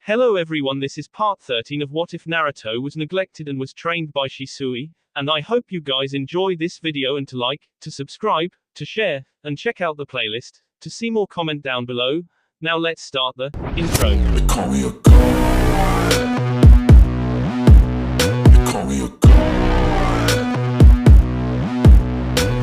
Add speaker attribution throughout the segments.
Speaker 1: Hello everyone, this is part 13 of What If Naruto Was Neglected and Was Trained by Shisui, and I hope you guys enjoy this video and to like, to subscribe, to share, and check out the playlist, to see more comment down below. Now let's start the intro.
Speaker 2: They call me a god. They call me a god.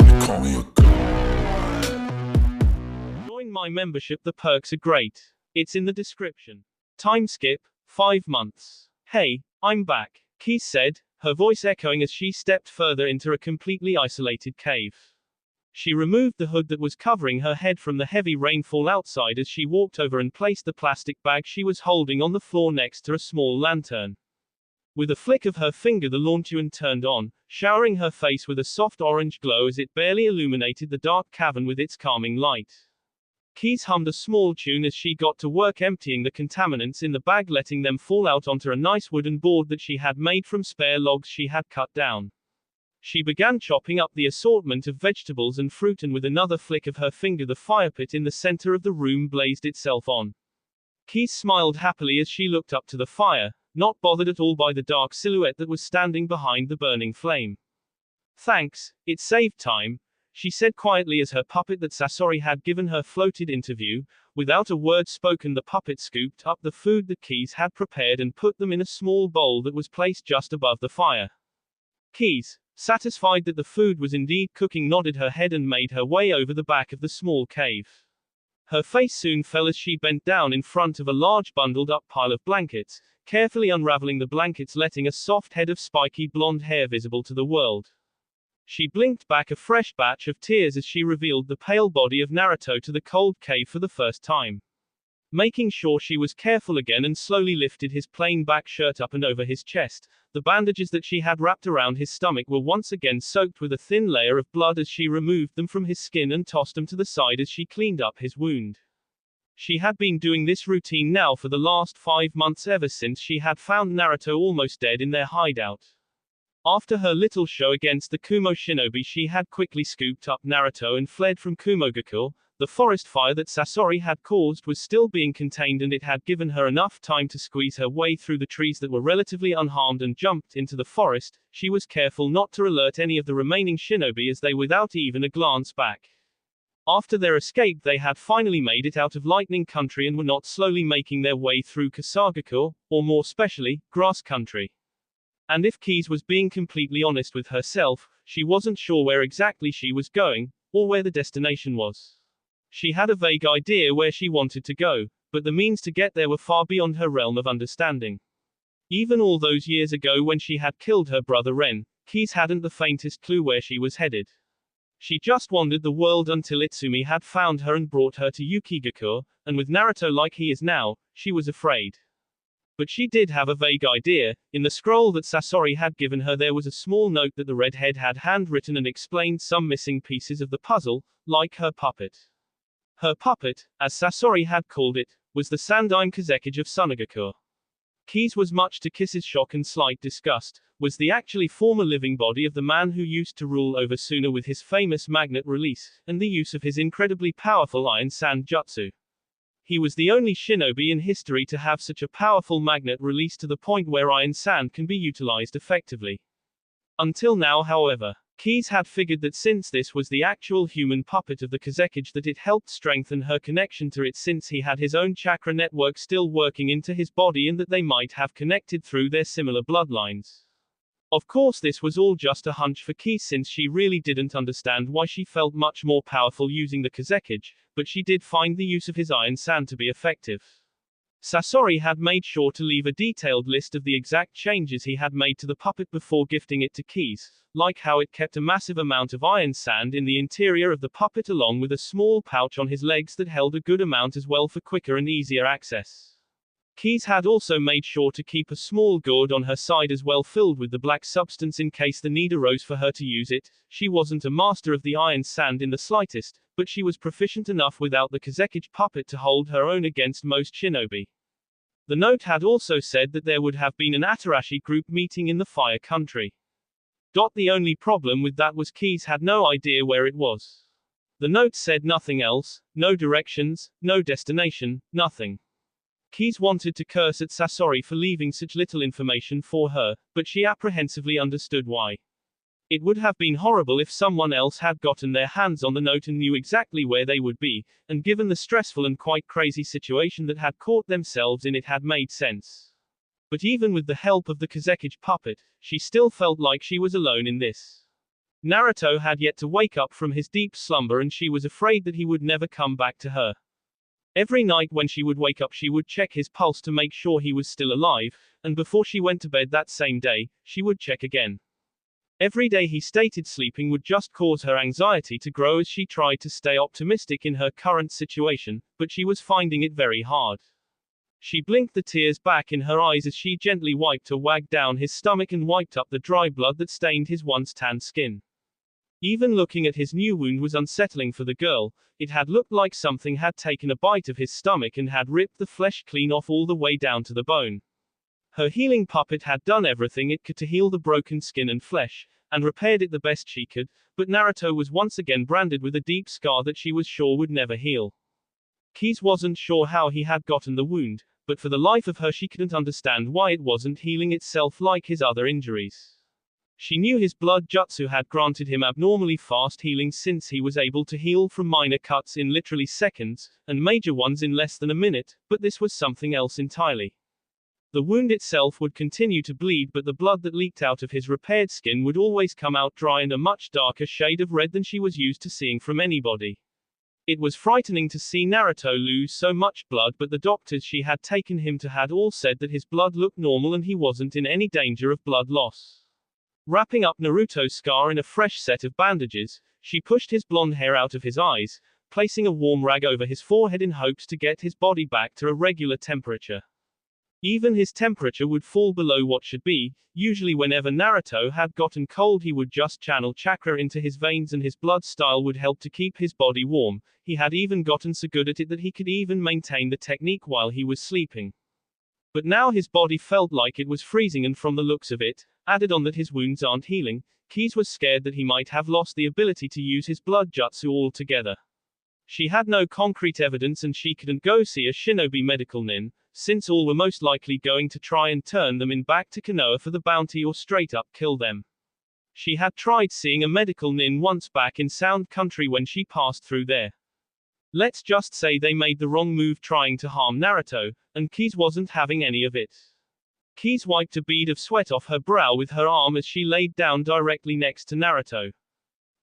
Speaker 2: They call me a god.
Speaker 1: Join my membership, the perks are great. It's in the description. Time skip, 5 months. Hey, I'm back, Keith said, her voice echoing as she stepped further into a completely isolated cave. She removed the hood that was covering her head from the heavy rainfall outside as she walked over and placed the plastic bag she was holding on the floor next to a small lantern. With a flick of her finger, the lantern turned on, showering her face with a soft orange glow as it barely illuminated the dark cavern with its calming light. Keys hummed a small tune as she got to work emptying the contaminants in the bag, letting them fall out onto a nice wooden board that she had made from spare logs she had cut down. She began chopping up the assortment of vegetables and fruit, and with another flick of her finger the fire pit in the center of the room blazed itself on. Keys smiled happily as she looked up to the fire, not bothered at all by the dark silhouette that was standing behind the burning flame. "Thanks, it saved time," she said quietly as her puppet that Sasori had given her floated into view. Without a word spoken, the puppet scooped up the food that Keys had prepared and put them in a small bowl that was placed just above the fire. Keys, satisfied that the food was indeed cooking, nodded her head and made her way over the back of the small cave. Her face soon fell as she bent down in front of a large bundled up pile of blankets, carefully unraveling the blankets, letting a soft head of spiky blonde hair visible to the world. She blinked back a fresh batch of tears as she revealed the pale body of Naruto to the cold cave for the first time. Making sure she was careful again and slowly lifted his plain back shirt up and over his chest, the bandages that she had wrapped around his stomach were once again soaked with a thin layer of blood as she removed them from his skin and tossed them to the side as she cleaned up his wound. She had been doing this routine now for the last 5 months, ever since she had found Naruto almost dead in their hideout. After her little show against the Kumo shinobi, she had quickly scooped up Naruto and fled from Kumogakure. The forest fire that Sasori had caused was still being contained, and it had given her enough time to squeeze her way through the trees that were relatively unharmed and jumped into the forest. She was careful not to alert any of the remaining shinobi as they, without even a glance back. After their escape, they had finally made it out of Lightning Country and were not slowly making their way through Kasagakure, or more specially, Grass Country. And if Keys was being completely honest with herself, she wasn't sure where exactly she was going, or where the destination was. She had a vague idea where she wanted to go, but the means to get there were far beyond her realm of understanding. Even all those years ago when she had killed her brother Ren, Keys hadn't the faintest clue where she was headed. She just wandered the world until Itsumi had found her and brought her to Yukigakure, and with Naruto like he is now, she was afraid. But she did have a vague idea. In the scroll that Sasori had given her, there was a small note that the redhead had handwritten and explained some missing pieces of the puzzle, like her puppet. Her puppet, as Sasori had called it, was the Sandaime Kazekage of Sunagakure. Keys was, much to Kiss's shock and slight disgust, was the actually former living body of the man who used to rule over Suna with his famous magnet release, and the use of his incredibly powerful Iron Sand Jutsu. He was the only shinobi in history to have such a powerful magnet release to the point where iron sand can be utilized effectively. Until now, however, Keys had figured that since this was the actual human puppet of the Kazekage, that it helped strengthen her connection to it, since he had his own chakra network still working into his body, and that they might have connected through their similar bloodlines. Of course, this was all just a hunch for Keys, since she really didn't understand why she felt much more powerful using the Kazekage, but she did find the use of his iron sand to be effective. Sasori had made sure to leave a detailed list of the exact changes he had made to the puppet before gifting it to Keys, like how it kept a massive amount of iron sand in the interior of the puppet, along with a small pouch on his legs that held a good amount as well for quicker and easier access. Keys had also made sure to keep a small gourd on her side as well, filled with the black substance in case the need arose for her to use it. She wasn't a master of the iron sand in the slightest, but she was proficient enough without the Kazekage puppet to hold her own against most shinobi. The note had also said that there would have been an Atarashi group meeting in the Fire Country. The only problem with that was Keys had no idea where it was. The note said nothing else, no directions, no destination, nothing. Kise wanted to curse at Sasori for leaving such little information for her, but she apprehensively understood why. It would have been horrible if someone else had gotten their hands on the note and knew exactly where they would be, and given the stressful and quite crazy situation that had caught themselves in, it had made sense. But even with the help of the Kazekage puppet, she still felt like she was alone in this. Naruto had yet to wake up from his deep slumber, and she was afraid that he would never come back to her. Every night when she would wake up, she would check his pulse to make sure he was still alive, and before she went to bed that same day, she would check again. Every day he stated sleeping would just cause her anxiety to grow as she tried to stay optimistic in her current situation, but she was finding it very hard. She blinked the tears back in her eyes as she gently wiped or wagged down his stomach and wiped up the dry blood that stained his once tan skin. Even looking at his new wound was unsettling for the girl. It had looked like something had taken a bite of his stomach and had ripped the flesh clean off all the way down to the bone. Her healing puppet had done everything it could to heal the broken skin and flesh, and repaired it the best she could, but Naruto was once again branded with a deep scar that she was sure would never heal. Kise wasn't sure how he had gotten the wound, but for the life of her she couldn't understand why it wasn't healing itself like his other injuries. She knew his blood jutsu had granted him abnormally fast healing since he was able to heal from minor cuts in literally seconds, and major ones in less than a minute, but this was something else entirely. The wound itself would continue to bleed, but the blood that leaked out of his repaired skin would always come out dry and a much darker shade of red than she was used to seeing from anybody. It was frightening to see Naruto lose so much blood, but the doctors she had taken him to had all said that his blood looked normal and he wasn't in any danger of blood loss. Wrapping up Naruto's scar in a fresh set of bandages, she pushed his blonde hair out of his eyes, placing a warm rag over his forehead in hopes to get his body back to a regular temperature. Even his temperature would fall below what should be. Usually whenever Naruto had gotten cold, he would just channel chakra into his veins and his blood style would help to keep his body warm. He had even gotten so good at it that he could even maintain the technique while he was sleeping. But now his body felt like it was freezing, and from the looks of it, added on that his wounds aren't healing, Kise was scared that he might have lost the ability to use his blood jutsu altogether. She had no concrete evidence and she couldn't go see a shinobi medical nin, since all were most likely going to try and turn them in back to Konoha for the bounty or straight up kill them. She had tried seeing a medical nin once back in Sound Country when she passed through there. Let's just say they made the wrong move trying to harm Naruto, and Kise wasn't having any of it. Kise wiped a bead of sweat off her brow with her arm as she laid down directly next to Naruto.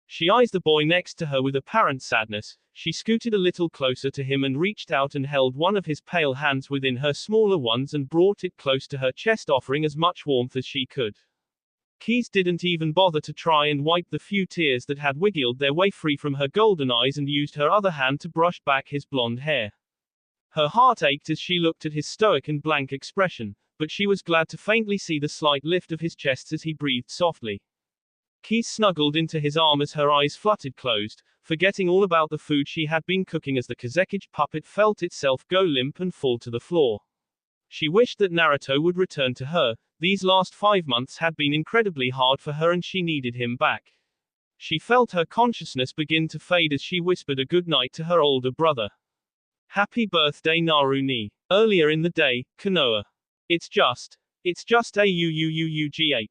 Speaker 1: She eyes the boy next to her with apparent sadness. She scooted a little closer to him and reached out and held one of his pale hands within her smaller ones and brought it close to her chest, offering as much warmth as she could. Kise didn't even bother to try and wipe the few tears that had wiggled their way free from her golden eyes and used her other hand to brush back his blonde hair. Her heart ached as she looked at his stoic and blank expression, but she was glad to faintly see the slight lift of his chest as he breathed softly. Kise snuggled into his arm as her eyes fluttered closed, forgetting all about the food she had been cooking as the Kazekage puppet felt itself go limp and fall to the floor. She wished that Naruto would return to her. These last 5 months had been incredibly hard for her and she needed him back. She felt her consciousness begin to fade as she whispered a good night to her older brother. Happy birthday Naruni. Earlier in the day, Konoha. It's just a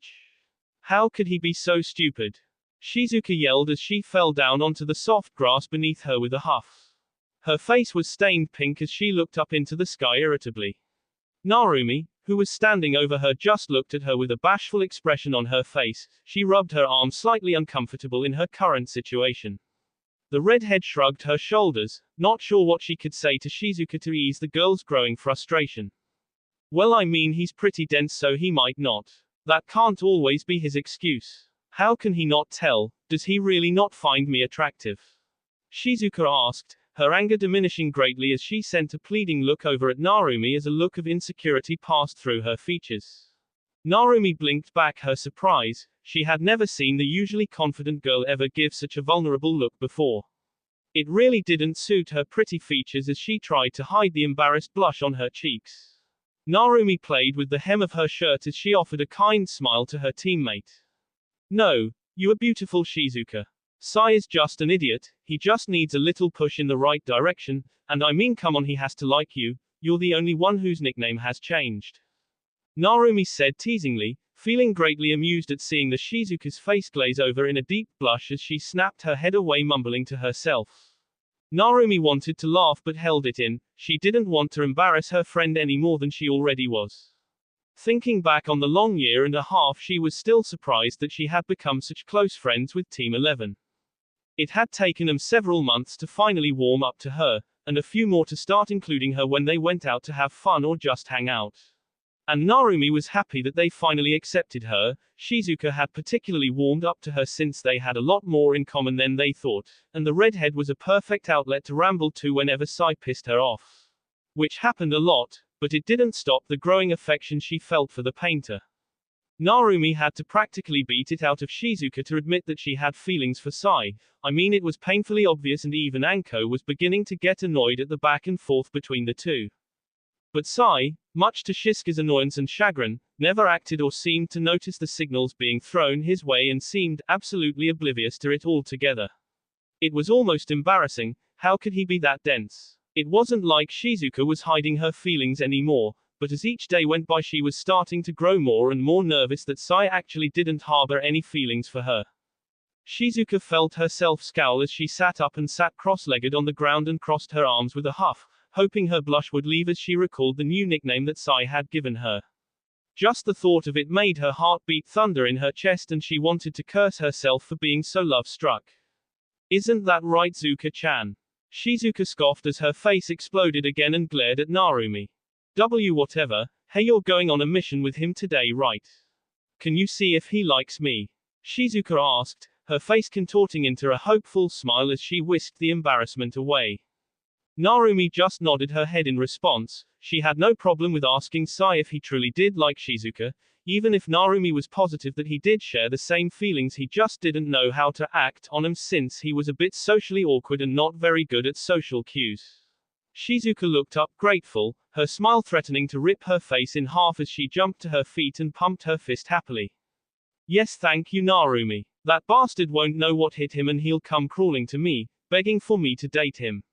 Speaker 1: How could he be so stupid? Shizuka yelled as she fell down onto the soft grass beneath her with a huff. Her face was stained pink as she looked up into the sky irritably. Narumi, who was standing over her, just looked at her with a bashful expression on her face. She rubbed her arm, slightly uncomfortable in her current situation. The redhead shrugged her shoulders, not sure what she could say to Shizuka to ease the girl's growing frustration. Well, I mean, he's pretty dense, so he might not. That can't always be his excuse. How can he not tell? Does he really not find me attractive? Shizuka asked, her anger diminishing greatly as she sent a pleading look over at Narumi as a look of insecurity passed through her features. Narumi blinked back her surprise. She had never seen the usually confident girl ever give such a vulnerable look before. It really didn't suit her pretty features as she tried to hide the embarrassed blush on her cheeks. Narumi played with the hem of her shirt as she offered a kind smile to her teammate. No, you are beautiful, Shizuka. Sai is just an idiot, he just needs a little push in the right direction, and I mean, come on, he has to like you. You're the only one whose nickname has changed. Narumi said teasingly, feeling greatly amused at seeing the Shizuka's face glaze over in a deep blush as she snapped her head away, mumbling to herself. Narumi wanted to laugh but held it in. She didn't want to embarrass her friend any more than she already was. Thinking back on the long year and a half, she was still surprised that she had become such close friends with Team 11. It had taken them several months to finally warm up to her, and a few more to start including her when they went out to have fun or just hang out. And Narumi was happy that they finally accepted her. Shizuka had particularly warmed up to her since they had a lot more in common than they thought, and the redhead was a perfect outlet to ramble to whenever Sai pissed her off. Which happened a lot, but it didn't stop the growing affection she felt for the painter. Narumi had to practically beat it out of Shizuka to admit that she had feelings for Sai. I mean, it was painfully obvious, and even Anko was beginning to get annoyed at the back and forth between the two. But Sai, much to Shizuka's annoyance and chagrin, never acted or seemed to notice the signals being thrown his way and seemed absolutely oblivious to it altogether. It was almost embarrassing. How could he be that dense? It wasn't like Shizuka was hiding her feelings anymore, but as each day went by she was starting to grow more and more nervous that Sai actually didn't harbor any feelings for her. Shizuka felt herself scowl as she sat up and sat cross-legged on the ground and crossed her arms with a huff, hoping her blush would leave as she recalled the new nickname that Sai had given her. Just the thought of it made her heart beat thunder in her chest, and she wanted to curse herself for being so love-struck. Isn't that right, Zuka-chan? Shizuka scoffed as her face exploded again and glared at Narumi. Whatever, hey, you're going on a mission with him today, right? Can you see if he likes me? Shizuka asked, her face contorting into a hopeful smile as she whisked the embarrassment away. Narumi just nodded her head in response. She had no problem with asking Sai if he truly did like Shizuka, even if Narumi was positive that he did share the same feelings. He just didn't know how to act on them since he was a bit socially awkward and not very good at social cues. Shizuka looked up grateful, her smile threatening to rip her face in half as she jumped to her feet and pumped her fist happily. Yes, thank you, Narumi. That bastard won't know what hit him and he'll come crawling to me, begging for me to date him.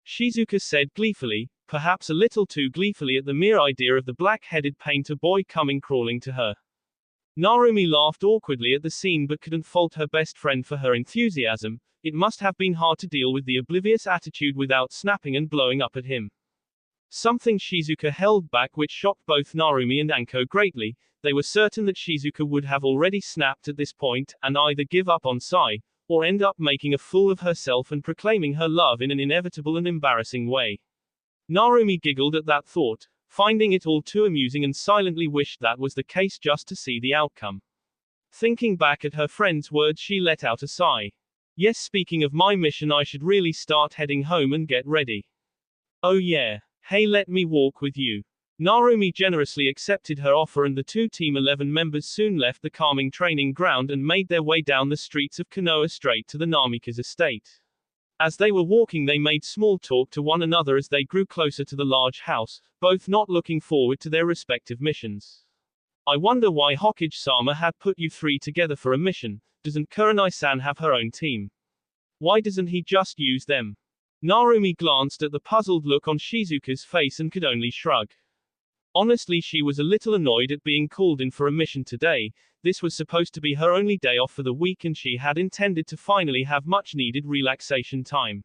Speaker 1: Shizuka said gleefully, perhaps a little too gleefully at the mere idea of the black-headed painter boy coming crawling to her. Narumi laughed awkwardly at the scene but couldn't fault her best friend for her enthusiasm. It must have been hard to deal with the oblivious attitude without snapping and blowing up at him. Something Shizuka held back which shocked both Narumi and Anko greatly. They were certain that Shizuka would have already snapped at this point, and either give up on Sai, or end up making a fool of herself and proclaiming her love in an inevitable and embarrassing way. Narumi giggled at that thought, finding it all too amusing, and silently wished that was the case just to see the outcome. Thinking back at her friend's words, she let out a sigh. Yes, speaking of my mission, I should really start heading home and get ready. Oh yeah. Hey, let me walk with you. Narumi generously accepted her offer, and the two Team 11 members soon left the calming training ground and made their way down the streets of Konoha straight to the Namika's estate. As they were walking, they made small talk to one another as they grew closer to the large house, both not looking forward to their respective missions. I wonder why Hokage-sama had put you three together for a mission. Doesn't Kurenai-san have her own team? Why doesn't he just use them? Narumi glanced at the puzzled look on Shizuka's face and could only shrug. Honestly, she was a little annoyed at being called in for a mission today. This was supposed to be her only day off for the week, and she had intended to finally have much needed relaxation time.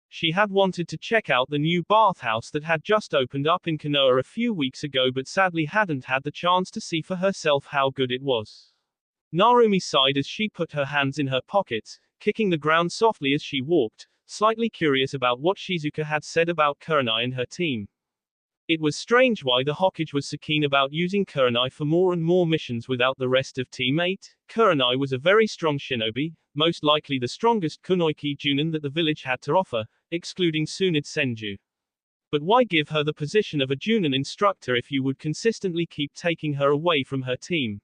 Speaker 1: She had wanted to check out the new bathhouse that had just opened up in Konoha a few weeks ago, but sadly hadn't had the chance to see for herself how good it was. Narumi sighed as she put her hands in her pockets, kicking the ground softly as she walked, slightly curious about what Shizuka had said about Kurenai and her team. It was strange why the Hokage was so keen about using Kurenai for more and more missions without the rest of Team 8. Kurenai was a very strong shinobi, most likely the strongest kunoichi junin that the village had to offer, excluding Tsunade Senju. But why give her the position of a junin instructor if you would consistently keep taking her away from her team?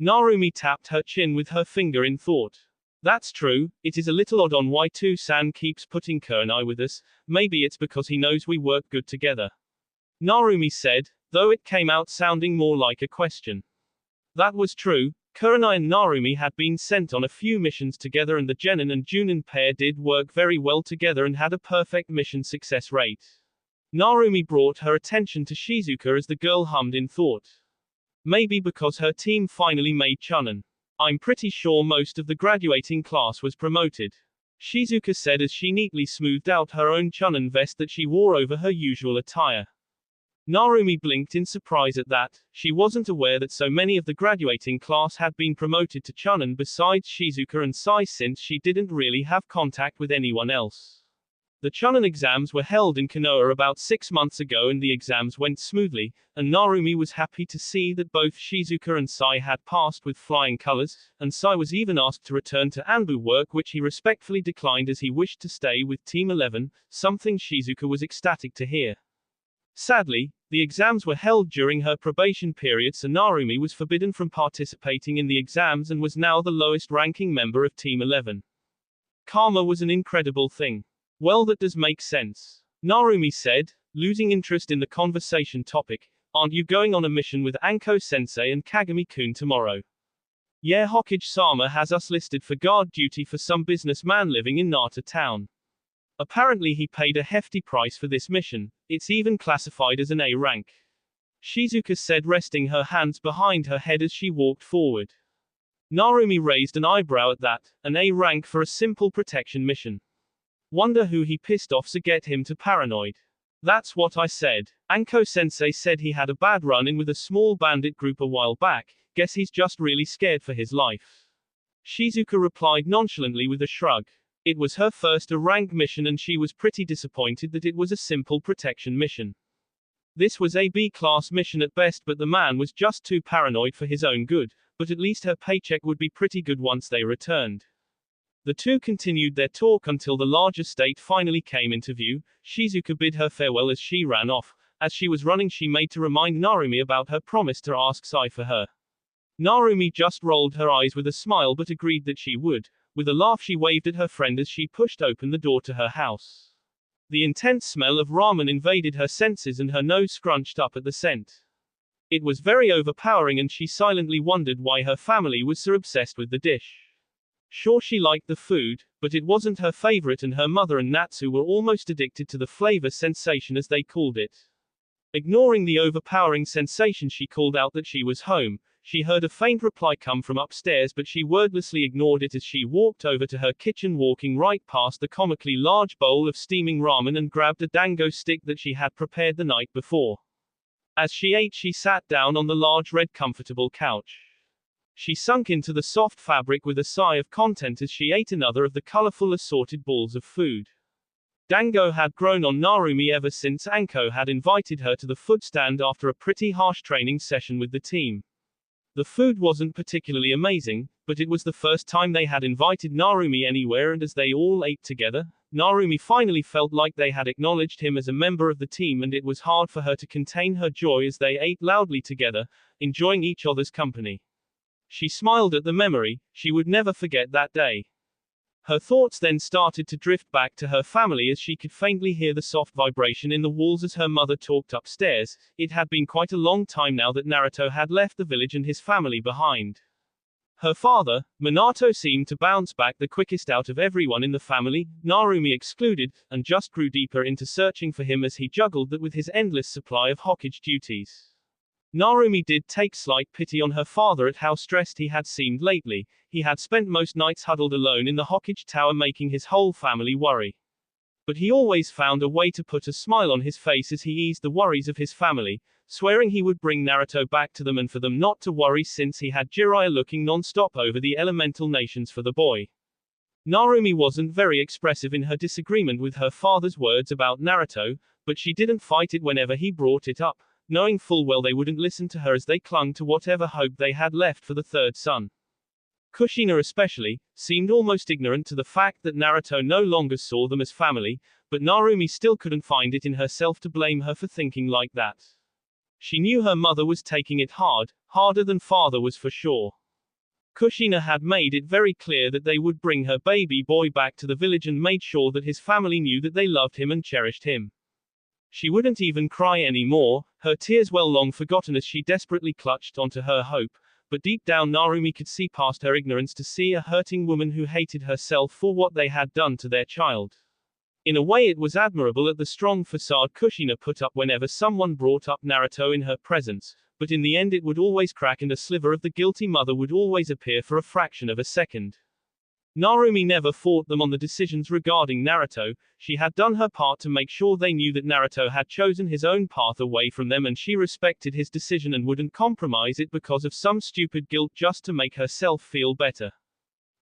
Speaker 1: Narumi tapped her chin with her finger in thought. That's true, it is a little odd on why San keeps putting Kurenai with us. Maybe it's because he knows we work good together. Narumi said, though it came out sounding more like a question. That was true. Kurenai and Narumi had been sent on a few missions together, and the Genin and Junin pair did work very well together and had a perfect mission success rate. Narumi brought her attention to Shizuka as the girl hummed in thought. Maybe because her team finally made Chunin. I'm pretty sure most of the graduating class was promoted. Shizuka said as she neatly smoothed out her own Chunin vest that she wore over her usual attire. Narumi blinked in surprise at that. She wasn't aware that so many of the graduating class had been promoted to Chunin besides Shizuka and Sai, since she didn't really have contact with anyone else. The Chunin exams were held in Konoha about 6 months ago and the exams went smoothly, and Narumi was happy to see that both Shizuka and Sai had passed with flying colors, and Sai was even asked to return to Anbu work, which he respectfully declined as he wished to stay with Team 11, something Shizuka was ecstatic to hear. Sadly, the exams were held during her probation period, so Narumi was forbidden from participating in the exams and was now the lowest ranking member of Team 11. Karma was an incredible thing. Well, that does make sense. Narumi said, losing interest in the conversation topic. Aren't you going on a mission with Anko-sensei and Kagami-kun tomorrow? Yeah, Hokage-sama has us listed for guard duty for some businessman living in Nata town. Apparently he paid a hefty price for this mission. It's even classified as an A rank. Shizuka said, resting her hands behind her head as she walked forward. Narumi raised an eyebrow at that. An A rank for a simple protection mission. Wonder who he pissed off to get him to paranoid. That's what I said. Anko-sensei said he had a bad run-in with a small bandit group a while back. Guess he's just really scared for his life. Shizuka replied nonchalantly with a shrug. It was her first A-rank mission and she was pretty disappointed that it was a simple protection mission. This was a B-class mission at best, but the man was just too paranoid for his own good, but at least her paycheck would be pretty good once they returned. The two continued their talk until the large estate finally came into view. Shizuka bid her farewell as she ran off. As she was running, she made to remind Narumi about her promise to ask Sai for her. Narumi just rolled her eyes with a smile but agreed that she would. With a laugh she waved at her friend as she pushed open the door to her house. The intense smell of ramen invaded her senses and her nose scrunched up at the scent. It was very overpowering and she silently wondered why her family was so obsessed with the dish. Sure, she liked the food, but it wasn't her favorite, and her mother and Natsu were almost addicted to the flavor sensation, as they called it. Ignoring the overpowering sensation, she called out that she was home. She heard a faint reply come from upstairs, but she wordlessly ignored it as she walked over to her kitchen, walking right past the comically large bowl of steaming ramen, and grabbed a dango stick that she had prepared the night before. As she ate, she sat down on the large red comfortable couch. She sunk into the soft fabric with a sigh of content as she ate another of the colorful assorted balls of food. Dango had grown on Narumi ever since Anko had invited her to the food stand after a pretty harsh training session with the team. The food wasn't particularly amazing, but it was the first time they had invited Narumi anywhere, and as they all ate together, Narumi finally felt like they had acknowledged him as a member of the team, and it was hard for her to contain her joy as they ate loudly together, enjoying each other's company. She smiled at the memory. She would never forget that day. Her thoughts then started to drift back to her family as she could faintly hear the soft vibration in the walls as her mother talked upstairs. It had been quite a long time now that Naruto had left the village and his family behind. Her father, Minato, seemed to bounce back the quickest out of everyone in the family, Narumi excluded, and just grew deeper into searching for him as he juggled that with his endless supply of Hokage duties. Narumi did take slight pity on her father at how stressed he had seemed lately. He had spent most nights huddled alone in the Hokage tower, making his whole family worry. But he always found a way to put a smile on his face as he eased the worries of his family, swearing he would bring Naruto back to them and for them not to worry, since he had Jiraiya looking non-stop over the elemental nations for the boy. Narumi wasn't very expressive in her disagreement with her father's words about Naruto, but she didn't fight it whenever he brought it up, knowing full well they wouldn't listen to her as they clung to whatever hope they had left for the third son. Kushina especially seemed almost ignorant to the fact that Naruto no longer saw them as family, but Narumi still couldn't find it in herself to blame her for thinking like that. She knew her mother was taking it hard, harder than father was for sure. Kushina had made it very clear that they would bring her baby boy back to the village and made sure that his family knew that they loved him and cherished him. She wouldn't even cry anymore, her tears well long forgotten as she desperately clutched onto her hope, but deep down Narumi could see past her ignorance to see a hurting woman who hated herself for what they had done to their child. In a way it was admirable at the strong facade Kushina put up whenever someone brought up Naruto in her presence, but in the end it would always crack and a sliver of the guilty mother would always appear for a fraction of a second. Narumi never fought them on the decisions regarding Naruto. She had done her part to make sure they knew that Naruto had chosen his own path away from them and she respected his decision and wouldn't compromise it because of some stupid guilt just to make herself feel better.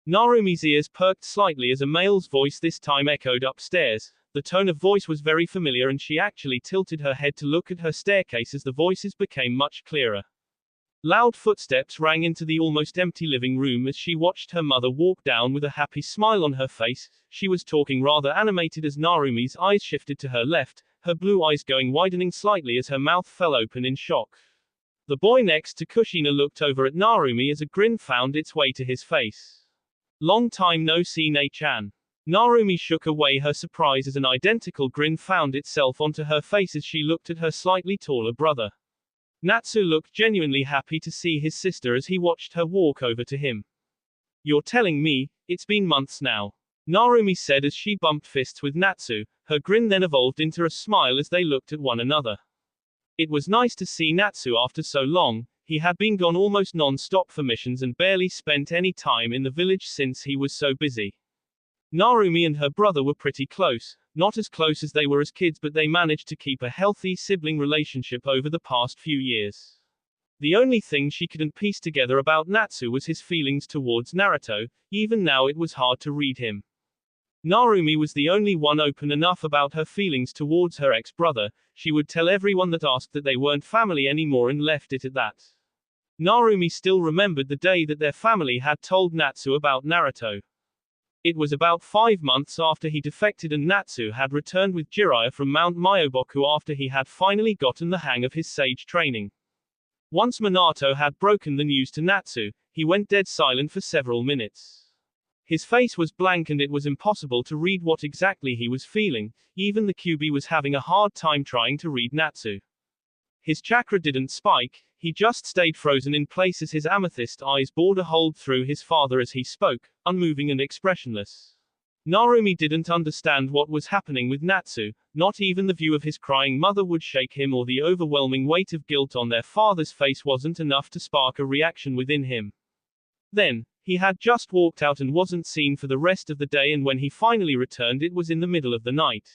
Speaker 1: Narumi's ears perked slightly as a male's voice this time echoed upstairs. The tone of voice was very familiar and she actually tilted her head to look at her staircase as the voices became much clearer. Loud footsteps rang into the almost empty living room as she watched her mother walk down with a happy smile on her face. She was talking rather animated as Narumi's eyes shifted to her left, her blue eyes widening slightly as her mouth fell open in shock. The boy next to Kushina looked over at Narumi as a grin found its way to his face. Long time no see, Ne-chan. Narumi shook away her surprise as an identical grin found itself onto her face as she looked at her slightly taller brother. Natsu looked genuinely happy to see his sister as he watched her walk over to him. You're telling me, it's been months now. Narumi said as she bumped fists with Natsu, her grin then evolved into a smile as they looked at one another. It was nice to see Natsu after so long. He had been gone almost non-stop for missions and barely spent any time in the village since he was so busy. Narumi and her brother were pretty close, not as close as they were as kids, but they managed to keep a healthy sibling relationship over the past few years. The only thing she couldn't piece together about Natsu was his feelings towards Naruto. Even now it was hard to read him. Narumi was the only one open enough about her feelings towards her ex-brother. She would tell everyone that asked that they weren't family anymore and left it at that. Narumi still remembered the day that their family had told Natsu about Naruto. It was about 5 months after he defected and Natsu had returned with Jiraiya from Mount Myoboku after he had finally gotten the hang of his sage training. Once Minato had broken the news to Natsu, he went dead silent for several minutes. His face was blank and it was impossible to read what exactly he was feeling. Even the QB was having a hard time trying to read Natsu. His chakra didn't spike, he just stayed frozen in place as his amethyst eyes bored a hole through his father as he spoke, unmoving and expressionless. Narumi didn't understand what was happening with Natsu. Not even the view of his crying mother would shake him, or the overwhelming weight of guilt on their father's face wasn't enough to spark a reaction within him. Then, he had just walked out and wasn't seen for the rest of the day, and when he finally returned it was in the middle of the night.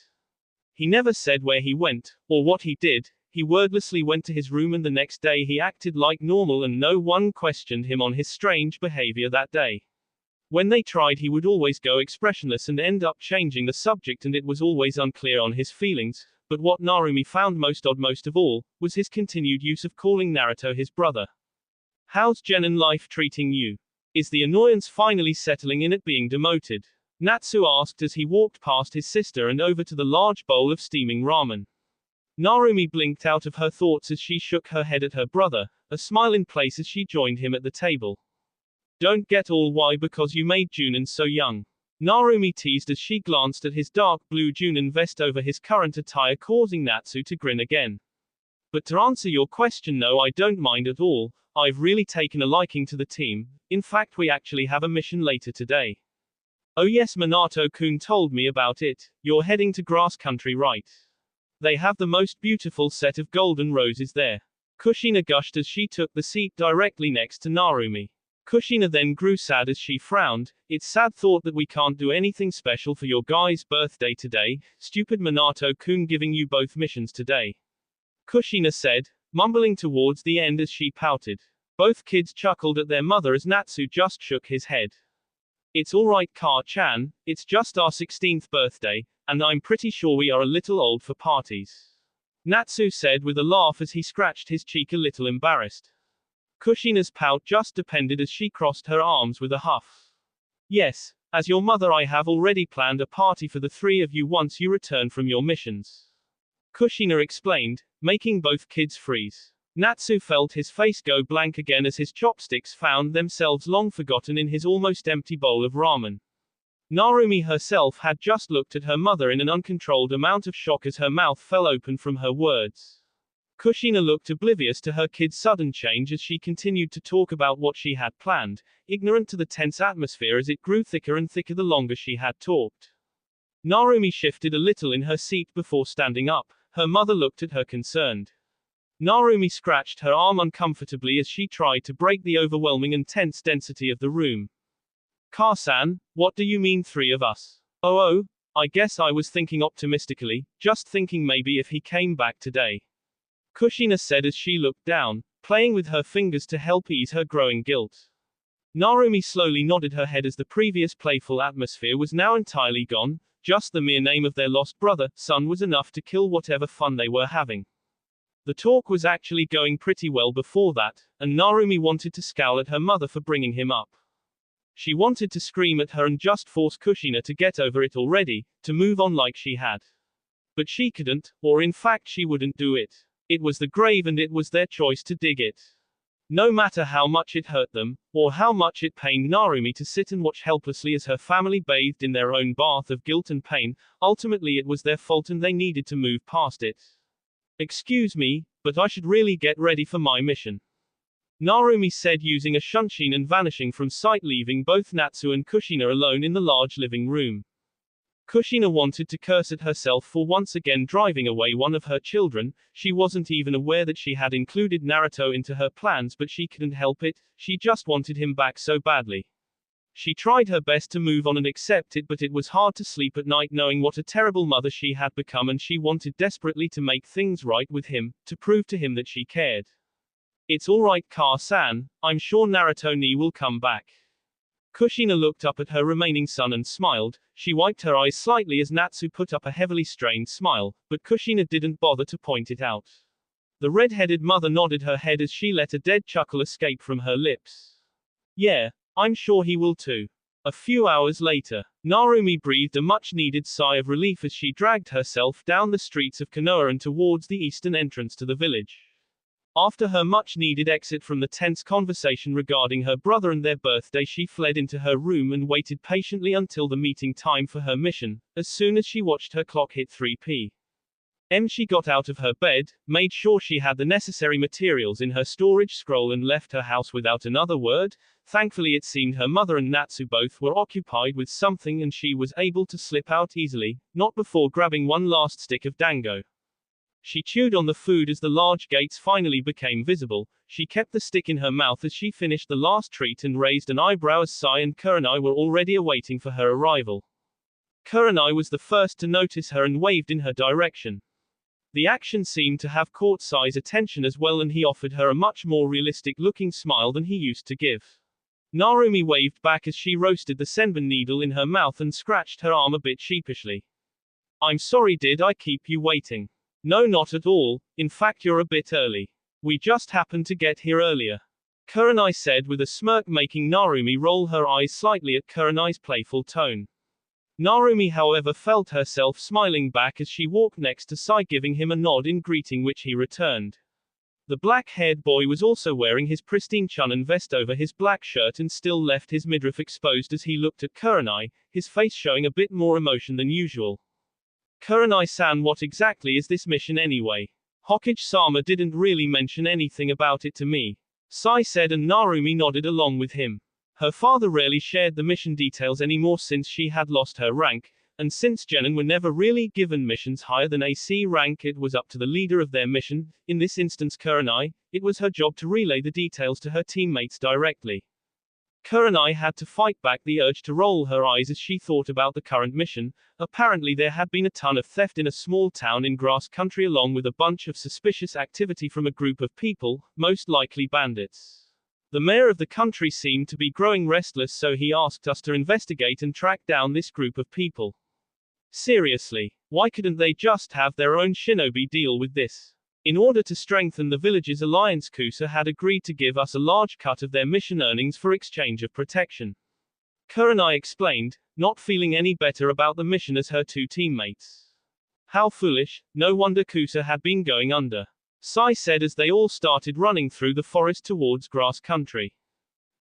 Speaker 1: He never said where he went, or what he did. He wordlessly went to his room and the next day he acted like normal and no one questioned him on his strange behavior that day. When they tried he would always go expressionless and end up changing the subject, and it was always unclear on his feelings. But what Narumi found most odd most of all, was his continued use of calling Naruto his brother. How's Genin life treating you? Is the annoyance finally settling in at being demoted? Natsu asked as he walked past his sister and over to the large bowl of steaming ramen. Narumi blinked out of her thoughts as she shook her head at her brother, a smile in place as she joined him at the table. Don't get all why because you made Junin so young. Narumi teased as she glanced at his dark blue Junin vest over his current attire, causing Natsu to grin again. But to answer your question, no, I don't mind at all. I've really taken a liking to the team. In fact, we actually have a mission later today. Oh yes, Minato-kun told me about it. You're heading to grass country, right? They have the most beautiful set of golden roses there. Kushina gushed as she took the seat directly next to Narumi. Kushina then grew sad as she frowned. It's sad thought that we can't do anything special for your guy's birthday today. Stupid Minato-kun giving you both missions today. Kushina said, mumbling towards the end as she pouted. Both kids chuckled at their mother as Natsu just shook his head. It's alright, Ka-chan, it's just our 16th birthday, and I'm pretty sure we are a little old for parties. Natsu said with a laugh as he scratched his cheek a little embarrassed. Kushina's pout just depended as she crossed her arms with a huff. Yes, as your mother I have already planned a party for the three of you once you return from your missions. Kushina explained, making both kids freeze. Natsu felt his face go blank again as his chopsticks found themselves long forgotten in his almost empty bowl of ramen. Narumi herself had just looked at her mother in an uncontrolled amount of shock as her mouth fell open from her words. Kushina looked oblivious to her kid's sudden change as she continued to talk about what she had planned, ignorant to the tense atmosphere as it grew thicker and thicker the longer she had talked. Narumi shifted a little in her seat before standing up. Her mother looked at her concerned. Narumi scratched her arm uncomfortably as she tried to break the overwhelming and tense density of the room. Car-san, what do you mean 3 of us? Oh, I guess I was thinking optimistically, just thinking maybe if he came back today. Kushina said as she looked down, playing with her fingers to help ease her growing guilt. Narumi slowly nodded her head as the previous playful atmosphere was now entirely gone. Just the mere name of their lost brother, son was enough to kill whatever fun they were having. The talk was actually going pretty well before that, and Narumi wanted to scowl at her mother for bringing him up. She wanted to scream at her and just force Kushina to get over it already, to move on like she had. But she couldn't, or in fact she wouldn't do it. It was the grave and it was their choice to dig it. No matter how much it hurt them, or how much it pained Narumi to sit and watch helplessly as her family bathed in their own bath of guilt and pain, ultimately it was their fault and they needed to move past it. Excuse me, but I should really get ready for my mission. Narumi said using a shunshin and vanishing from sight, leaving both Natsu and Kushina alone in the large living room. Kushina wanted to curse at herself for once again driving away one of her children. She wasn't even aware that she had included Naruto into her plans, but she couldn't help it, she just wanted him back so badly. She tried her best to move on and accept it, but it was hard to sleep at night knowing what a terrible mother she had become, and she wanted desperately to make things right with him, to prove to him that she cared. It's alright, Car-san, I'm sure Naruto-ni will come back. Kushina looked up at her remaining son and smiled. She wiped her eyes slightly as Natsu put up a heavily strained smile, but Kushina didn't bother to point it out. The red-headed mother nodded her head as she let a dead chuckle escape from her lips. Yeah, I'm sure he will too. A few hours later, Narumi breathed a much-needed sigh of relief as she dragged herself down the streets of Konoha and towards the eastern entrance to the village. After her much-needed exit from the tense conversation regarding her brother and their birthday, she fled into her room and waited patiently until the meeting time for her mission. As soon as she watched her clock hit 3 p.m., she got out of her bed, made sure she had the necessary materials in her storage scroll and left her house without another word. Thankfully it seemed her mother and Natsu both were occupied with something and she was able to slip out easily, not before grabbing one last stick of dango. She chewed on the food as the large gates finally became visible. She kept the stick in her mouth as she finished the last treat and raised an eyebrow as Sai and Kurenai were already awaiting for her arrival. Kurenai was the first to notice her and waved in her direction. The action seemed to have caught Sai's attention as well, and he offered her a much more realistic-looking smile than he used to give. Narumi waved back as she roasted the senbon needle in her mouth and scratched her arm a bit sheepishly. I'm sorry, did I keep you waiting? No, not at all, in fact you're a bit early. We just happened to get here earlier. Kurenai said with a smirk, making Narumi roll her eyes slightly at Kurenai's playful tone. Narumi however felt herself smiling back as she walked next to Sai, giving him a nod in greeting which he returned. The black-haired boy was also wearing his pristine chunin vest over his black shirt and still left his midriff exposed as he looked at Kurenai, his face showing a bit more emotion than usual. Kurenai-san, what exactly is this mission anyway? Hokage-sama didn't really mention anything about it to me. Sai said, and Narumi nodded along with him. Her father rarely shared the mission details anymore since she had lost her rank, and since genin were never really given missions higher than AC rank, it was up to the leader of their mission, in this instance Kurenai. It was her job to relay the details to her teammates directly. Kurenai had to fight back the urge to roll her eyes as she thought about the current mission. Apparently there had been a ton of theft in a small town in grass country, along with a bunch of suspicious activity from a group of people, most likely bandits. The mayor of the country seemed to be growing restless, so he asked us to investigate and track down this group of people. Seriously, why couldn't they just have their own shinobi deal with this? In order to strengthen the village's alliance, Kusa had agreed to give us a large cut of their mission earnings for exchange of protection. Kurenai explained, not feeling any better about the mission as her two teammates. How foolish, no wonder Kusa had been going under. Sai said as they all started running through the forest towards grass country.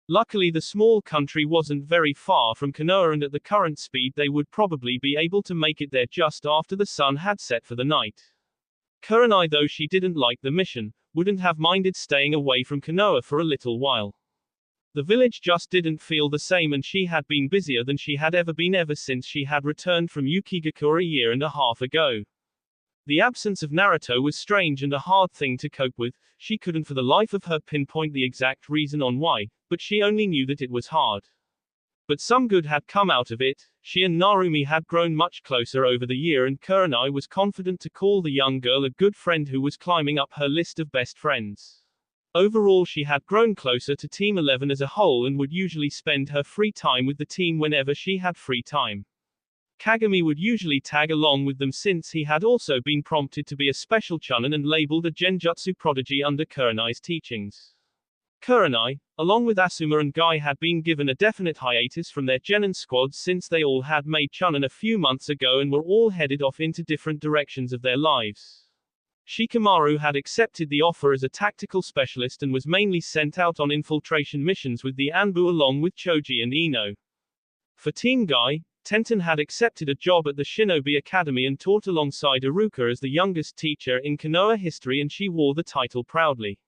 Speaker 1: Luckily the small country wasn't very far from Konoha, and at the current speed they would probably be able to make it there just after the sun had set for the night. Kurenai, though she didn't like the mission, wouldn't have minded staying away from Konoha for a little while. The village just didn't feel the same, and she had been busier than she had ever been ever since she had returned from Yukigakure a year and a half ago. The absence of Naruto was strange and a hard thing to cope with. She couldn't for the life of her pinpoint the exact reason on why, but she only knew that it was hard. But some good had come out of it. She and Narumi had grown much closer over the year, and Kurenai was confident to call the young girl a good friend who was climbing up her list of best friends. Overall, she had grown closer to Team 11 as a whole and would usually spend her free time with the team whenever she had free time. Kagami would usually tag along with them since he had also been prompted to be a special chunin and labeled a genjutsu prodigy under Kurenai's teachings. Kurenai, along with Asuma and Guy, had been given a definite hiatus from their genin squads since they all had made chunin a few months ago and were all headed off into different directions of their lives. Shikamaru had accepted the offer as a tactical specialist and was mainly sent out on infiltration missions with the Anbu along with Choji and Ino. For Team Guy, Tenten had accepted a job at the Shinobi Academy and taught alongside Iruka as the youngest teacher in Konoha history, and she wore the title proudly.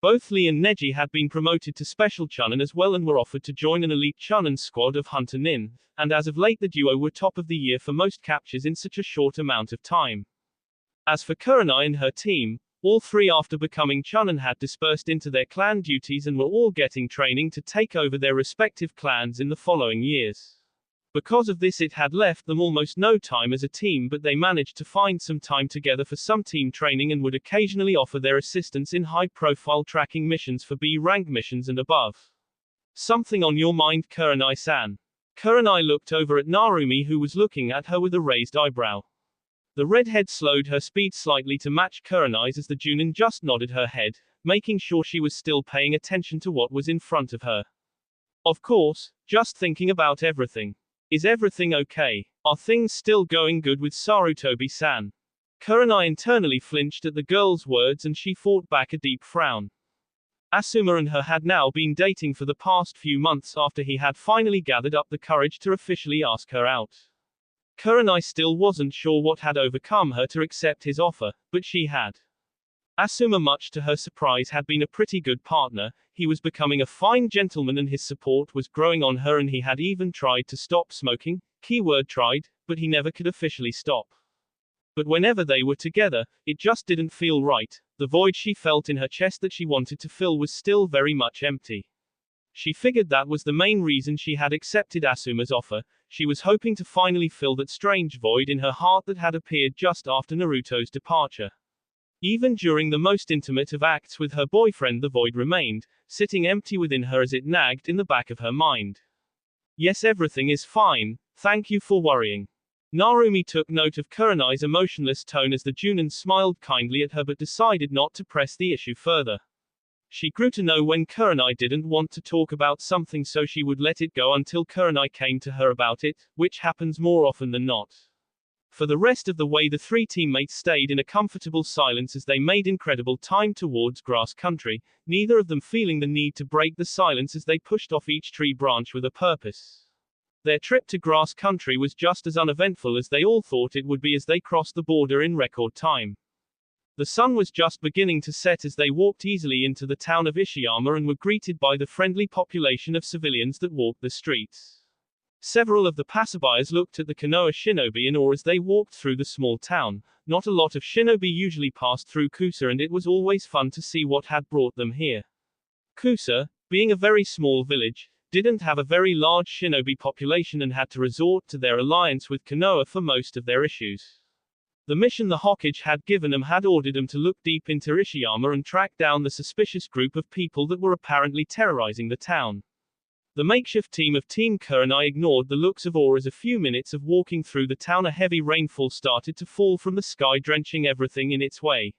Speaker 1: Both Lee and Neji had been promoted to Special Chunin as well and were offered to join an elite Chunin squad of Hunter Nin, and as of late the duo were top of the year for most captures in such a short amount of time. As for Kurenai and her team, all three after becoming Chunin had dispersed into their clan duties and were all getting training to take over their respective clans in the following years. Because of this, it had left them almost no time as a team, but they managed to find some time together for some team training and would occasionally offer their assistance in high-profile tracking missions for B-rank missions and above. Something on your mind, Kurenai-san? Kurenai looked over at Narumi, who was looking at her with a raised eyebrow. The redhead slowed her speed slightly to match Kurenai's as the Junin just nodded her head, making sure she was still paying attention to what was in front of her. Of course, just thinking about everything. Is everything okay? Are things still going good with Sarutobi-san? Kurenai internally flinched at the girl's words and she fought back a deep frown. Asuma and her had now been dating for the past few months after he had finally gathered up the courage to officially ask her out. Kurenai still wasn't sure what had overcome her to accept his offer, but she had. Asuma, much to her surprise, had been a pretty good partner. He was becoming a fine gentleman and his support was growing on her, and he had even tried to stop smoking, keyword tried, but he never could officially stop. But whenever they were together, it just didn't feel right. The void she felt in her chest that she wanted to fill was still very much empty. She figured that was the main reason she had accepted Asuma's offer. She was hoping to finally fill that strange void in her heart that had appeared just after Naruto's departure. Even during the most intimate of acts with her boyfriend, the void remained, sitting empty within her as it nagged in the back of her mind. Yes, everything is fine, thank you for worrying. Narumi took note of Kurenai's emotionless tone as the Junin smiled kindly at her but decided not to press the issue further. She grew to know when Kurenai didn't want to talk about something, so she would let it go until Kurenai came to her about it, which happens more often than not. For the rest of the way, the three teammates stayed in a comfortable silence as they made incredible time towards grass country, neither of them feeling the need to break the silence as they pushed off each tree branch with a purpose. Their trip to grass country was just as uneventful as they all thought it would be as they crossed the border in record time. The sun was just beginning to set as they walked easily into the town of Ishiyama and were greeted by the friendly population of civilians that walked the streets. Several of the passerbyers looked at the Konoha shinobi in awe as they walked through the small town. Not a lot of shinobi usually passed through Kusa, and it was always fun to see what had brought them here. Kusa, being a very small village, didn't have a very large shinobi population and had to resort to their alliance with Konoha for most of their issues. The mission the Hokage had given them had ordered them to look deep into Ishiyama and track down the suspicious group of people that were apparently terrorizing the town. The makeshift team of Team Kurenai ignored the looks of awe as a few minutes of walking through the town a heavy rainfall started to fall from the sky, drenching everything in its way.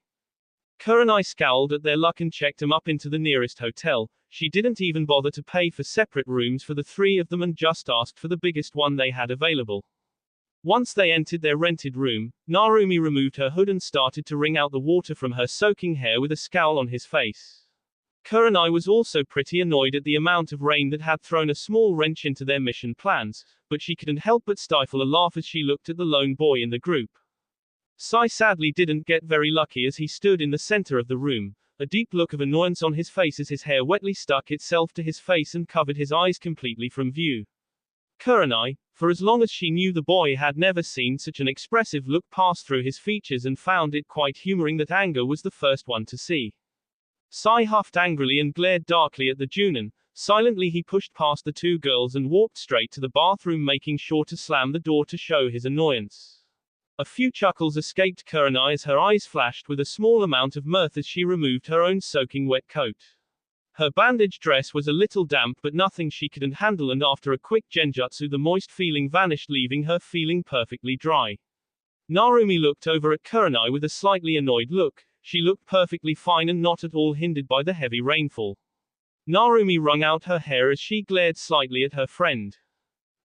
Speaker 1: Kurenai scowled at their luck and checked them up into the nearest hotel. She didn't even bother to pay for separate rooms for the three of them and just asked for the biggest one they had available. Once they entered their rented room, Narumi removed her hood and started to wring out the water from her soaking hair with a scowl on his face. Kurenai was also pretty annoyed at the amount of rain that had thrown a small wrench into their mission plans, but she couldn't help but stifle a laugh as she looked at the lone boy in the group. Sai sadly didn't get very lucky as he stood in the center of the room. a deep look of annoyance on his face as his hair wetly stuck itself to his face and covered his eyes completely from view. Kurenai, for as long as she knew the boy, had never seen such an expressive look pass through his features and found it quite humoring that anger was the first one to see. Sai huffed angrily and glared darkly at the Junin. Silently he pushed past the two girls and walked straight to the bathroom, making sure to slam the door to show his annoyance. A few chuckles escaped Kurenai as her eyes flashed with a small amount of mirth as she removed her own soaking wet coat. Her bandaged dress was a little damp but nothing she couldn't handle, and after a quick genjutsu the moist feeling vanished, leaving her feeling perfectly dry. Narumi looked over at Kurenai with a slightly annoyed look. She looked perfectly fine and not at all hindered by the heavy rainfall. Narumi wrung out her hair as she glared slightly at her friend.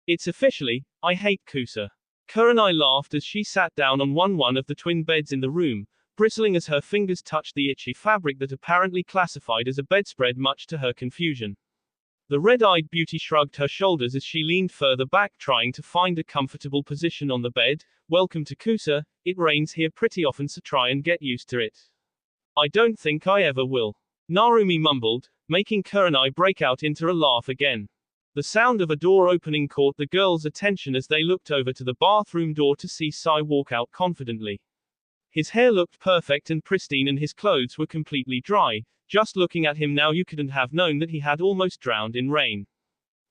Speaker 1: It's officially, I hate Kusa. Kurenai laughed as she sat down on one of the twin beds in the room, bristling as her fingers touched the itchy fabric that apparently classified as a bedspread, much to her confusion. The red-eyed beauty shrugged her shoulders as she leaned further back, trying to find a comfortable position on the bed. Welcome to Kusa, it rains here pretty often, so try and get used to it. I don't think I ever will. Narumi mumbled, making Kurenai break out into a laugh again. The sound of a door opening caught the girls' attention as they looked over to the bathroom door to see Sai walk out confidently. His hair looked perfect and pristine and his clothes were completely dry. Just looking at him now you couldn't have known that he had almost drowned in rain.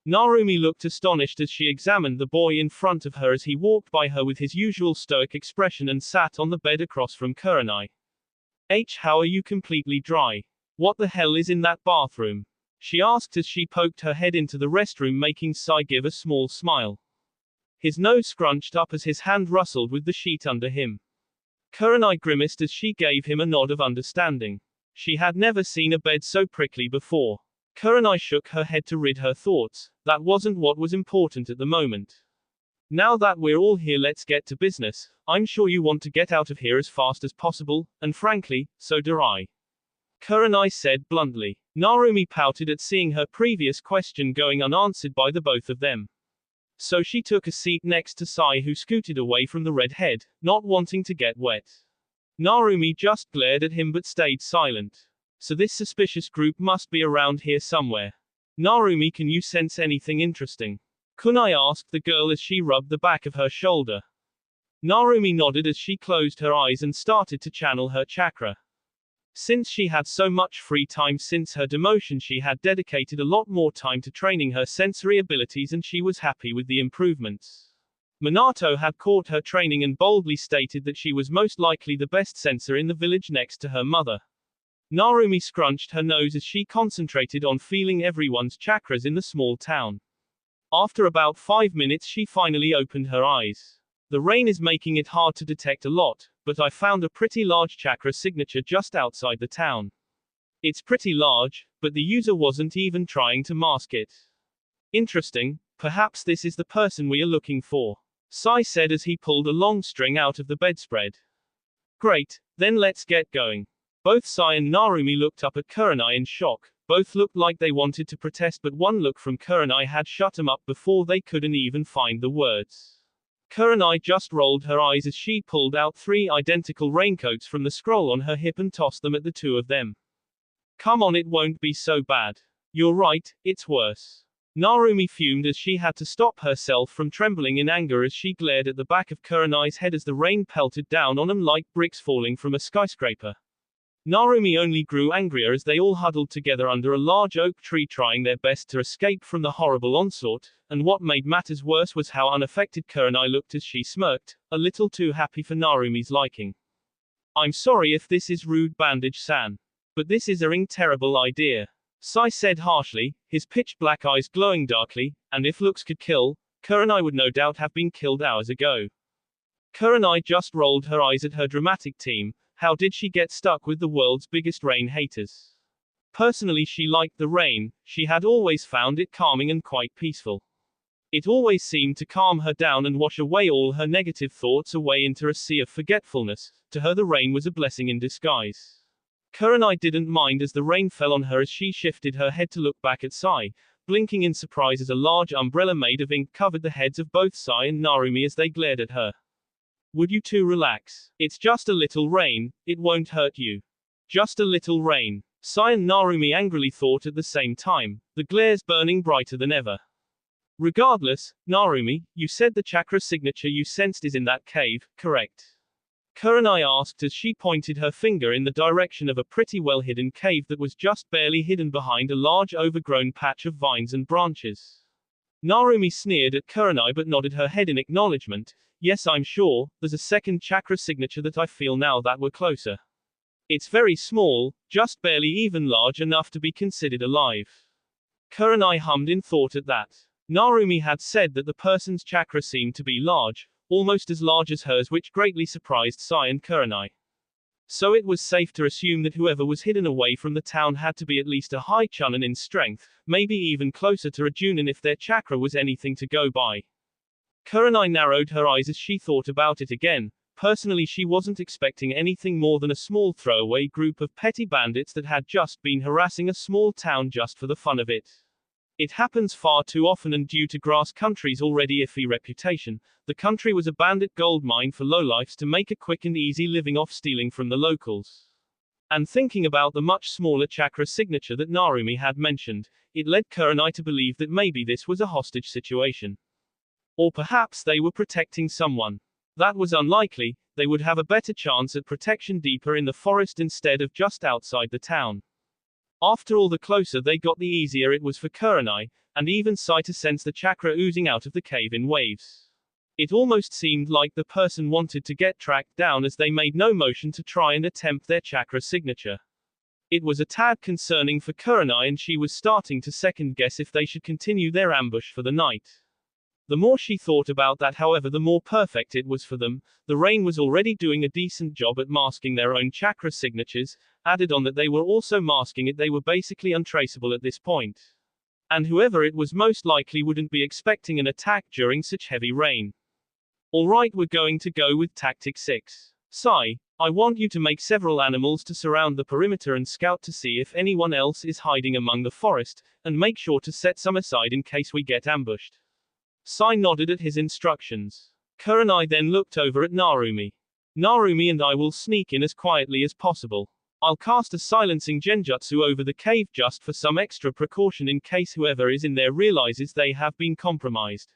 Speaker 1: Narumi looked astonished as she examined the boy in front of her as he walked by her with his usual stoic expression and sat on the bed across from Kurenai. How are you completely dry? What the hell is in that bathroom? She asked as she poked her head into the restroom, making Sai give a small smile. His nose scrunched up as his hand rustled with the sheet under him. Kurenai grimaced as she gave him a nod of understanding. She had never seen a bed so prickly before. Kurenai shook her head to rid her thoughts. That wasn't what was important at the moment. Now that we're all here, let's get to business. I'm sure you want to get out of here as fast as possible, and frankly, so do I. Kurenai said bluntly. Narumi pouted at seeing her previous question going unanswered by the both of them. So she took a seat next to Sai, who scooted away from the redhead, not wanting to get wet. Narumi just glared at him but stayed silent. So this suspicious group must be around here somewhere. Narumi, can you sense anything interesting? Kunai asked the girl as she rubbed the back of her shoulder. Narumi nodded as she closed her eyes and started to channel her chakra. Since she had so much free time since her demotion, she had dedicated a lot more time to training her sensory abilities, and she was happy with the improvements. Minato had caught her training and boldly stated that she was most likely the best sensor in the village next to her mother. Narumi scrunched her nose as she concentrated on feeling everyone's chakras in the small town. After about 5 minutes she finally opened her eyes. The rain is making it hard to detect a lot, but I found a pretty large chakra signature just outside the town. It's pretty large, but the user wasn't even trying to mask it. Interesting, perhaps this is the person we are looking for, Sai said as he pulled a long string out of the bedspread. Great, then let's get going. Both Sai and Narumi looked up at Kurenai in shock. Both looked like they wanted to protest, but one look from Kurenai had shut them up before they couldn't even find the words. Kurenai just rolled her eyes as she pulled out 3 identical raincoats from the scroll on her hip and tossed them at the two of them. Come on, it won't be so bad. You're right, it's worse. Narumi fumed as she had to stop herself from trembling in anger as she glared at the back of Kurenai's head as the rain pelted down on them like bricks falling from a skyscraper. Narumi only grew angrier as they all huddled together under a large oak tree, trying their best to escape from the horrible onslaught, and what made matters worse was how unaffected Kurenai looked as she smirked, a little too happy for Narumi's liking. I'm sorry if this is rude, Bandage-san. But this is a terrible idea, Sai said harshly, his pitch-black eyes glowing darkly, and if looks could kill, Kurenai would no doubt have been killed hours ago. Kurenai just rolled her eyes at her dramatic team. How did she get stuck with the world's biggest rain haters? Personally, she liked the rain. She had always found it calming and quite peaceful. It always seemed to calm her down and wash away all her negative thoughts away into a sea of forgetfulness. To her, the rain was a blessing in disguise. Kurenai didn't mind as the rain fell on her as she shifted her head to look back at Sai, blinking in surprise as a large umbrella made of ink covered the heads of both Sai and Narumi as they glared at her. Would you two relax? It's just a little rain, it won't hurt you. Just a little rain. Sai and Narumi angrily thought at the same time, the glares burning brighter than ever. Regardless, Narumi, you said the chakra signature you sensed is in that cave, correct? Kurenai asked as she pointed her finger in the direction of a pretty well-hidden cave that was just barely hidden behind a large overgrown patch of vines and branches. Narumi sneered at Kurenai but nodded her head in acknowledgement. Yes, I'm sure, there's a second chakra signature that I feel now that we're closer. It's very small, just barely even large enough to be considered alive. Kurenai hummed in thought at that. Narumi had said that the person's chakra seemed to be large, almost as large as hers, which greatly surprised Sai and Kurenai. So it was safe to assume that whoever was hidden away from the town had to be at least a high chunin in strength, maybe even closer to a junin if their chakra was anything to go by. Kurenai narrowed her eyes as she thought about it again. Personally, she wasn't expecting anything more than a small throwaway group of petty bandits that had just been harassing a small town just for the fun of it. It happens far too often, and due to Grass Country's already iffy reputation, the country was a bandit goldmine for lowlifes to make a quick and easy living off stealing from the locals. And thinking about the much smaller chakra signature that Narumi had mentioned, it led Kurenai to believe that maybe this was a hostage situation. Or perhaps they were protecting someone. That was unlikely. They would have a better chance at protection deeper in the forest instead of just outside the town. After all, the closer they got, the easier it was for Kurenai, and even Sai, to sense the chakra oozing out of the cave in waves. It almost seemed like the person wanted to get tracked down, as they made no motion to try and attempt their chakra signature. It was a tad concerning for Kurenai, and she was starting to second guess if they should continue their ambush for the night. The more she thought about that, however, the more perfect it was for them. The rain was already doing a decent job at masking their own chakra signatures. Added on that they were also masking it, they were basically untraceable at this point. And whoever it was most likely wouldn't be expecting an attack during such heavy rain. Alright, we're going to go with Tactic 6. Sai, I want you to make several animals to surround the perimeter and scout to see if anyone else is hiding among the forest, and make sure to set some aside in case we get ambushed. Sai nodded at his instructions. Kurenai then looked over at Narumi. Narumi and I will sneak in as quietly as possible. I'll cast a silencing genjutsu over the cave just for some extra precaution in case whoever is in there realizes they have been compromised.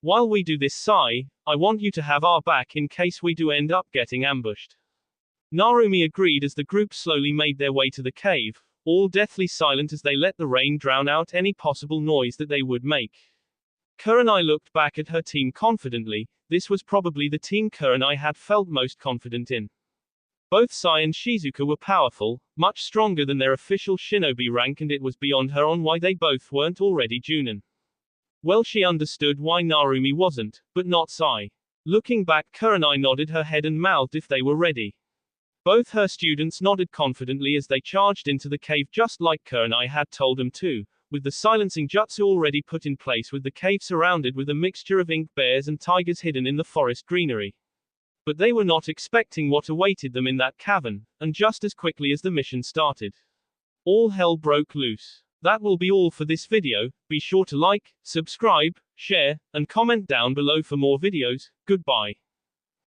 Speaker 1: While we do this, Sai, I want you to have our back in case we do end up getting ambushed. Narumi agreed as the group slowly made their way to the cave, all deathly silent as they let the rain drown out any possible noise that they would make. Kurenai looked back at her team confidently. This was probably the team Kurenai had felt most confident in. Both Sai and Shizuka were powerful, much stronger than their official shinobi rank, and it was beyond her on why they both weren't already junin. Well, she understood why Narumi wasn't, but not Sai. Looking back, Kurenai nodded her head and mouthed if they were ready. Both her students nodded confidently as they charged into the cave just like Kurenai had told them to, with the silencing jutsu already put in place, with the cave surrounded with a mixture of ink bears and tigers hidden in the forest greenery. But they were not expecting what awaited them in that cavern, and just as quickly as the mission started, all hell broke loose. That will be all for this video. Be sure to like, subscribe, share, and comment down below for more videos. Goodbye.